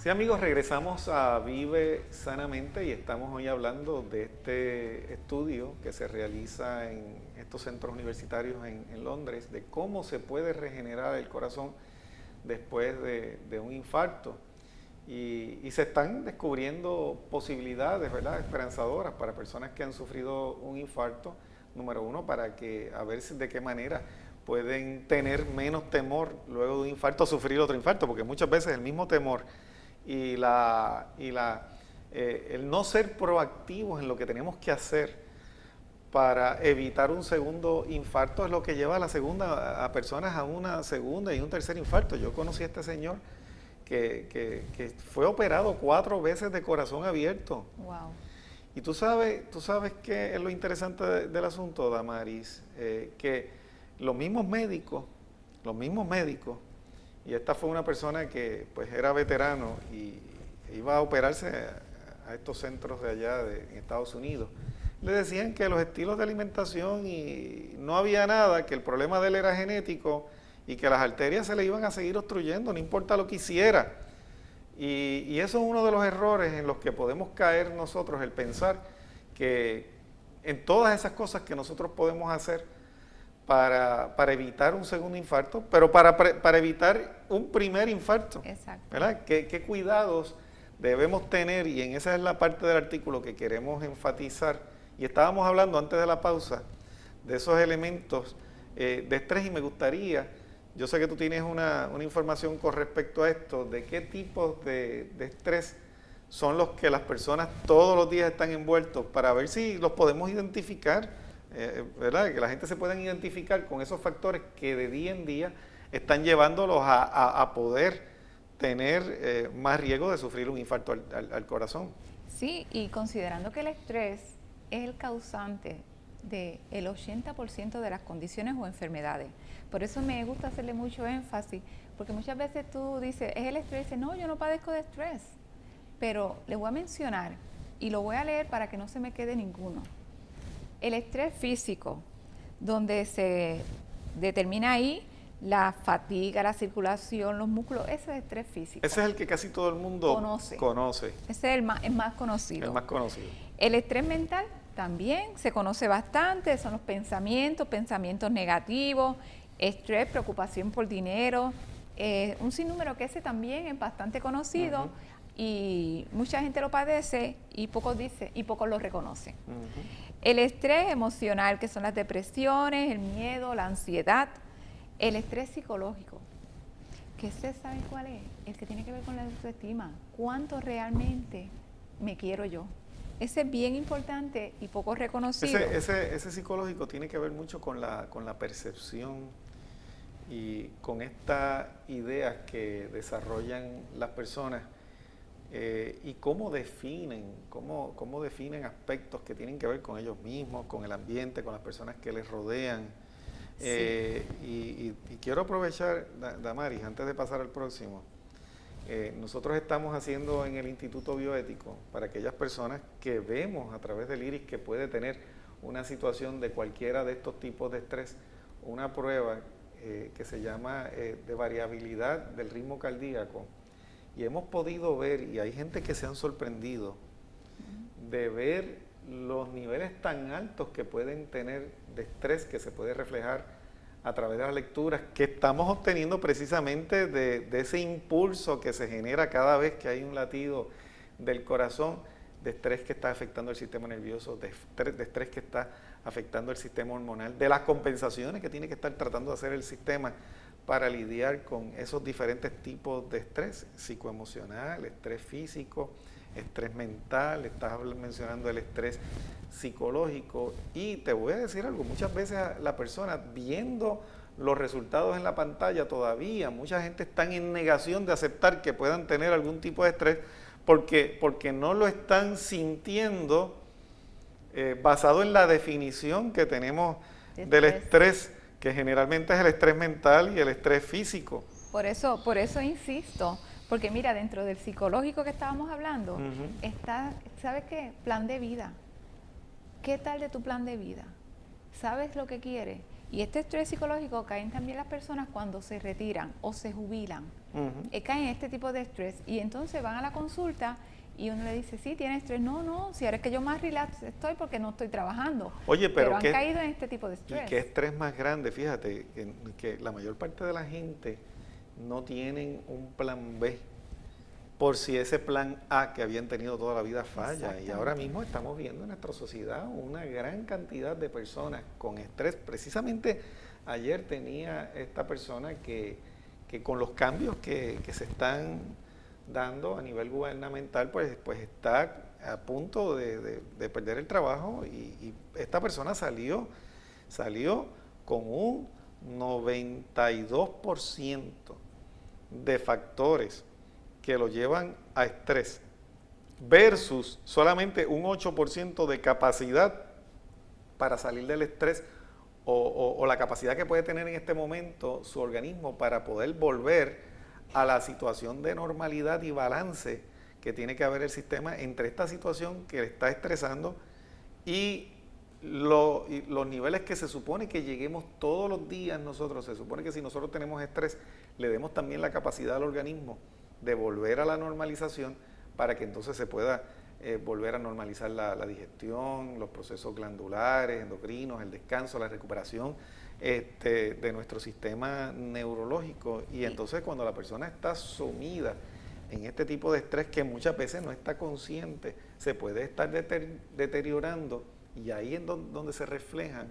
Sí, amigos, regresamos a Vive Sanamente y estamos hoy hablando de este estudio que se realiza en estos centros universitarios en Londres, de cómo se puede regenerar el corazón después de un infarto. Y se están descubriendo posibilidades, ¿verdad?, esperanzadoras para personas que han sufrido un infarto, número uno, para que a ver de qué manera pueden tener menos temor luego de un infarto o sufrir otro infarto, porque muchas veces el mismo temor el no ser proactivos en lo que tenemos que hacer para evitar un segundo infarto es lo que lleva a personas a una segunda y un tercer infarto. Yo conocí a este señor que fue operado 4 veces de corazón abierto. Wow. Y tú sabes qué es lo interesante del asunto, Damaris, que los mismos médicos, y esta fue una persona que pues era veterano y iba a operarse a estos centros de allá en Estados Unidos. Le decían que los estilos de alimentación y no había nada, que el problema de él era genético y que las arterias se le iban a seguir obstruyendo, no importa lo que hiciera. Y eso es uno de los errores en los que podemos caer nosotros, el pensar que en todas esas cosas que nosotros podemos hacer para evitar un segundo infarto, pero para evitar un primer infarto. Exacto. ¿Verdad? ¿Qué cuidados debemos tener? Y en esa es la parte del artículo que queremos enfatizar. Y estábamos hablando antes de la pausa de esos elementos de estrés y me gustaría, yo sé que tú tienes una información con respecto a esto, de qué tipos de estrés son los que las personas todos los días están envueltos, para ver si los podemos identificar, ¿verdad? Que la gente se pueda identificar con esos factores que de día en día están llevándolos a poder tener más riesgo de sufrir un infarto al corazón. Sí, y considerando que el estrés es el causante del 80% de las condiciones o enfermedades. Por eso me gusta hacerle mucho énfasis, porque muchas veces tú dices, es el estrés, y dices, no, yo no padezco de estrés. Pero le voy a mencionar, y lo voy a leer para que no se me quede ninguno. El estrés físico, donde se determina ahí la fatiga, la circulación, los músculos, ese es estrés físico. Ese es el que casi todo el mundo conoce. Ese es el más conocido. El más conocido. El estrés mental también se conoce bastante, son los pensamientos negativos, estrés, preocupación por dinero, un sinnúmero que ese también es bastante conocido y mucha gente lo padece y pocos lo reconocen. El estrés emocional, que son las depresiones, el miedo, la ansiedad, el estrés psicológico, que ustedes saben cuál es, el que tiene que ver con la autoestima, cuánto realmente me quiero yo. Ese es bien importante y poco reconocido. Ese psicológico tiene que ver mucho con la percepción y con estas ideas que desarrollan las personas y cómo definen aspectos que tienen que ver con ellos mismos, con el ambiente, con las personas que les rodean. Sí. Y quiero aprovechar, Damaris, antes de pasar al próximo, nosotros estamos haciendo en el Instituto Bioético, para aquellas personas que vemos a través del iris que puede tener una situación de cualquiera de estos tipos de estrés, una prueba que se llama de variabilidad del ritmo cardíaco. Y hemos podido ver, y hay gente que se han sorprendido, de ver los niveles tan altos que pueden tener de estrés que se puede reflejar a través de las lecturas que estamos obteniendo precisamente de ese impulso que se genera cada vez que hay un latido del corazón, de estrés que está afectando el sistema nervioso, de estrés que está afectando el sistema hormonal, de las compensaciones que tiene que estar tratando de hacer el sistema para lidiar con esos diferentes tipos de estrés, psicoemocional, estrés físico, estrés mental, estás mencionando el estrés psicológico. Y te voy a decir algo, muchas veces la persona viendo los resultados en la pantalla todavía, mucha gente está en negación de aceptar que puedan tener algún tipo de estrés porque no lo están sintiendo basado en la definición que tenemos del estrés, que generalmente es el estrés mental y el estrés físico. Por eso insisto, porque mira, dentro del psicológico que estábamos hablando, está, ¿sabes qué? Plan de vida. ¿Qué tal de tu plan de vida? ¿Sabes lo que quieres? Y este estrés psicológico caen también las personas cuando se retiran o se jubilan. Caen en este tipo de estrés y entonces van a la consulta y uno le dice, sí, tiene estrés. No, si ahora es que yo más relax estoy porque no estoy trabajando. Oye, pero han caído en este tipo de estrés. ¿Y qué estrés más grande? Fíjate, que la mayor parte de la gente no tienen un plan B por si ese plan A que habían tenido toda la vida falla. Y ahora mismo estamos viendo en nuestra sociedad una gran cantidad de personas con estrés. Precisamente ayer tenía esta persona que con los cambios que se están dando a nivel gubernamental, pues está a punto de perder el trabajo y esta persona salió con un 92% de factores que lo llevan a estrés versus solamente un 8% de capacidad para salir del estrés o la capacidad que puede tener en este momento su organismo para poder volver a la situación de normalidad y balance que tiene que haber el sistema entre esta situación que le está estresando y los niveles que se supone que lleguemos todos los días nosotros. Se supone que si nosotros tenemos estrés, le demos también la capacidad al organismo de volver a la normalización para que entonces se pueda volver a normalizar la digestión, los procesos glandulares, endocrinos, el descanso, la recuperación de nuestro sistema neurológico. Y entonces cuando la persona está sumida en este tipo de estrés que muchas veces no está consciente, se puede estar deteriorando y ahí es donde se reflejan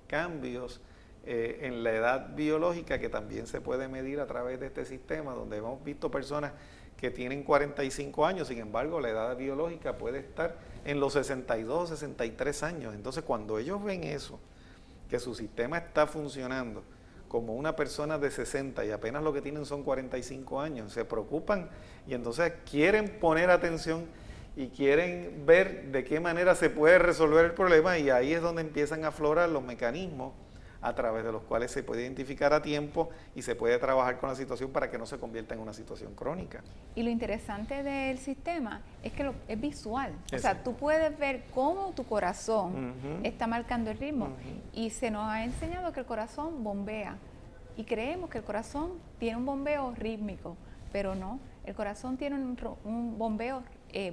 cambios en la edad biológica que también se puede medir a través de este sistema, donde hemos visto personas que tienen 45 años, sin embargo la edad biológica puede estar en los 62, 63 años. Entonces cuando ellos ven eso, que su sistema está funcionando como una persona de 60 y apenas lo que tienen son 45 años, se preocupan y entonces quieren poner atención y quieren ver de qué manera se puede resolver el problema y ahí es donde empiezan a aflorar los mecanismos a través de los cuales se puede identificar a tiempo y se puede trabajar con la situación para que no se convierta en una situación crónica. Y lo interesante del sistema es que es visual. O sea, tú puedes ver cómo tu corazón está marcando el ritmo. Y se nos ha enseñado que el corazón bombea. Y creemos que el corazón tiene un bombeo rítmico, pero no. El corazón tiene un bombeo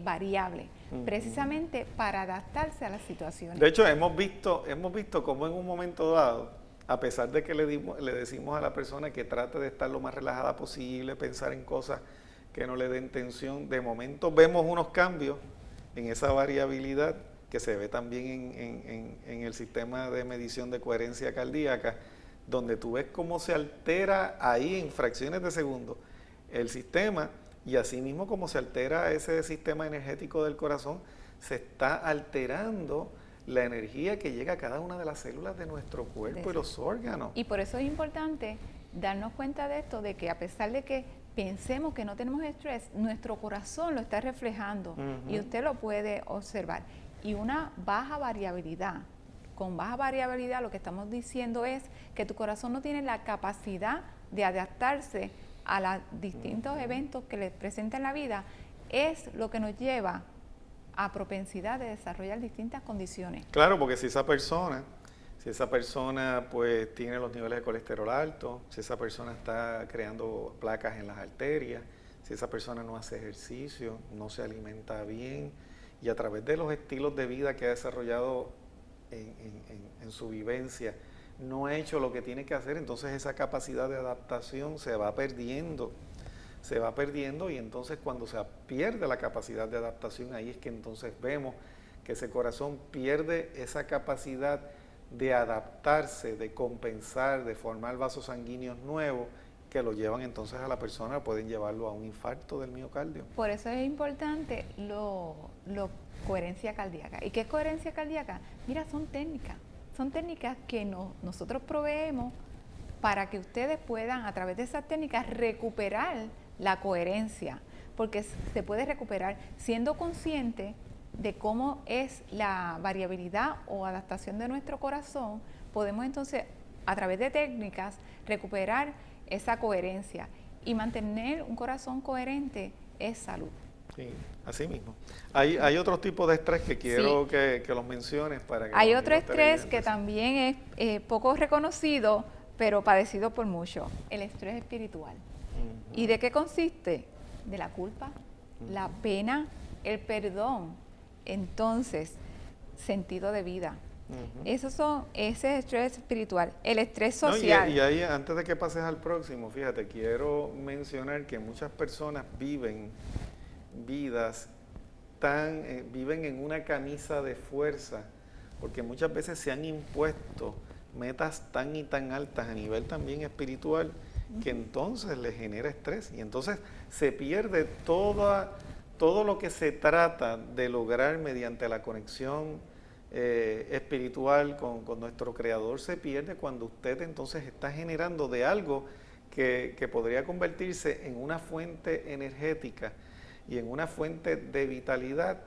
variable, precisamente para adaptarse a las situaciones. De hecho, hemos visto cómo en un momento dado, a pesar de que le decimos a la persona que trate de estar lo más relajada posible, pensar en cosas que no le den tensión, de momento vemos unos cambios en esa variabilidad que se ve también en el sistema de medición de coherencia cardíaca, donde tú ves cómo se altera ahí en fracciones de segundo el sistema y asimismo como se altera ese sistema energético del corazón, se está alterando la energía que llega a cada una de las células de nuestro cuerpo y los órganos. Y por eso es importante darnos cuenta de esto, de que a pesar de que pensemos que no tenemos estrés, nuestro corazón lo está reflejando y usted lo puede observar. Y una baja variabilidad, con baja variabilidad lo que estamos diciendo es que tu corazón no tiene la capacidad de adaptarse a los distintos eventos que le presentan la vida, es lo que nos lleva a propensidad de desarrollar distintas condiciones. Claro, porque si esa persona pues tiene los niveles de colesterol altos, si esa persona está creando placas en las arterias, si esa persona no hace ejercicio, no se alimenta bien y a través de los estilos de vida que ha desarrollado en su vivencia, no ha hecho lo que tiene que hacer, entonces esa capacidad de adaptación se va perdiendo y entonces cuando se pierde la capacidad de adaptación, ahí es que entonces vemos que ese corazón pierde esa capacidad de adaptarse, de compensar, de formar vasos sanguíneos nuevos que lo llevan entonces a la persona, pueden llevarlo a un infarto del miocardio. Por eso es importante lo coherencia cardíaca. ¿Y qué es coherencia cardíaca? Mira, son técnicas que nosotros proveemos para que ustedes puedan a través de esas técnicas recuperar la coherencia, porque se puede recuperar siendo consciente de cómo es la variabilidad o adaptación de nuestro corazón. Podemos entonces a través de técnicas recuperar esa coherencia y mantener un corazón coherente es salud. Sí, así mismo. Hay otros tipos de estrés que quiero Sí. que los menciones para que Hay los otro amigos estrés que televidentes. también es poco reconocido, pero padecido por muchos, el estrés espiritual. ¿Y de qué consiste? De la culpa, la pena, el perdón. Entonces, sentido de vida. Ese es estrés espiritual. El estrés No, social. y ahí, antes de que pases al próximo, fíjate, quiero mencionar que muchas personas viven vidas viven en una camisa de fuerza, porque muchas veces se han impuesto metas tan y tan altas a nivel también espiritual, que entonces les genera estrés y entonces se pierde todo lo que se trata de lograr mediante la conexión espiritual con nuestro Creador, se pierde cuando usted entonces está generando de algo que podría convertirse en una fuente energética y en una fuente de vitalidad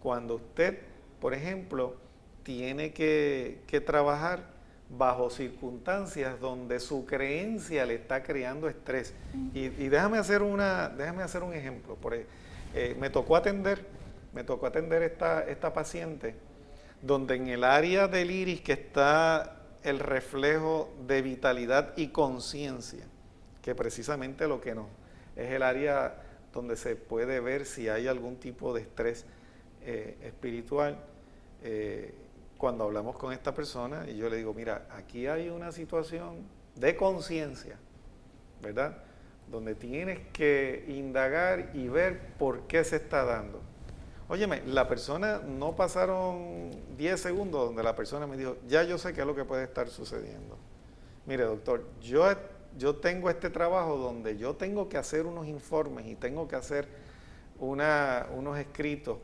cuando usted, por ejemplo, tiene que trabajar bajo circunstancias donde su creencia le está creando estrés. Y déjame hacer un ejemplo. Me tocó atender esta paciente donde en el área del iris que está el reflejo de vitalidad y conciencia, que precisamente lo que no es el área donde se puede ver si hay algún tipo de estrés espiritual. Cuando hablamos con esta persona y yo le digo, mira, aquí hay una situación de conciencia, ¿verdad? Donde tienes que indagar y ver por qué se está dando. Óyeme, la persona, no pasaron 10 segundos donde la persona me dijo, ya yo sé qué es lo que puede estar sucediendo. Mire, doctor, yo tengo este trabajo donde yo tengo que hacer unos informes y tengo que hacer unos escritos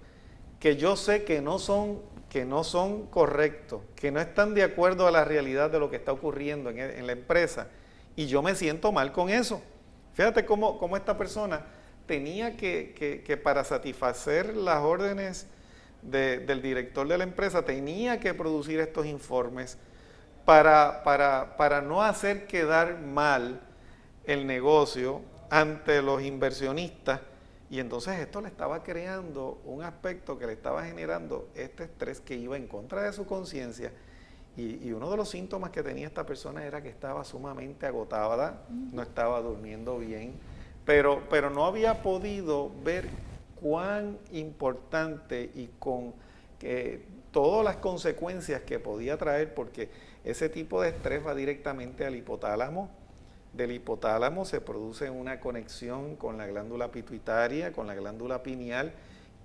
que yo sé que no son correctos, que no están de acuerdo a la realidad de lo que está ocurriendo en la empresa, y yo me siento mal con eso. Fíjate cómo esta persona tenía que para satisfacer las órdenes del director de la empresa, tenía que producir estos informes para no hacer quedar mal el negocio ante los inversionistas, y entonces esto le estaba creando un aspecto que le estaba generando este estrés que iba en contra de su conciencia, y uno de los síntomas que tenía esta persona era que estaba sumamente agotada, no estaba durmiendo bien, pero no había podido ver cuán importante y con todas las consecuencias que podía traer, porque ese tipo de estrés va directamente al hipotálamo. Del hipotálamo se produce una conexión con la glándula pituitaria, con la glándula pineal,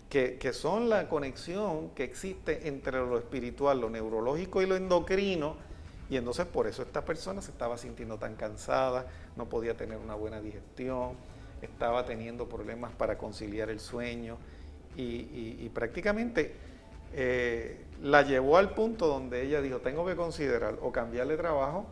que son la conexión que existe entre lo espiritual, lo neurológico y lo endocrino, y entonces por eso esta persona se estaba sintiendo tan cansada, no podía tener una buena digestión, estaba teniendo problemas para conciliar el sueño, y prácticamente la llevó al punto donde ella dijo, tengo que considerar o cambiar de trabajo,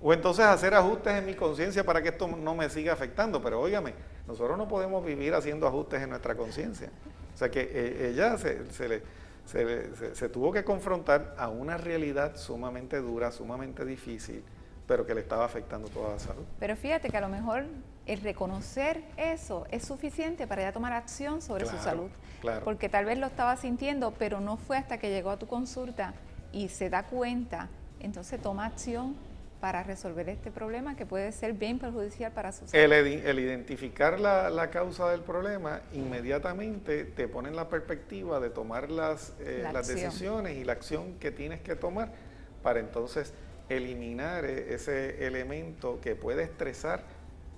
o entonces hacer ajustes en mi conciencia para que esto no me siga afectando. Pero óigame, nosotros no podemos vivir haciendo ajustes en nuestra conciencia. O sea que ella se tuvo que confrontar a una realidad sumamente dura, sumamente difícil, pero que le estaba afectando toda la salud. Pero fíjate que a lo mejor el reconocer eso es suficiente para ya tomar acción sobre su salud. Claro. Porque tal vez lo estaba sintiendo, pero no fue hasta que llegó a tu consulta y se da cuenta, entonces toma acción para resolver este problema que puede ser bien perjudicial para su salud. El identificar la causa del problema inmediatamente te pone en la perspectiva de tomar las decisiones y la acción que tienes que tomar para entonces eliminar ese elemento que puede estresar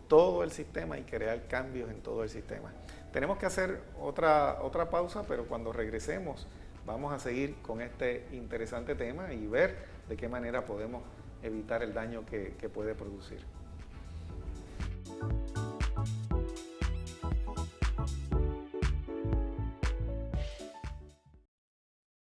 todo el sistema y crear cambios en todo el sistema. Tenemos que hacer otra pausa, pero cuando regresemos vamos a seguir con este interesante tema y ver de qué manera podemos evitar el daño que puede producir.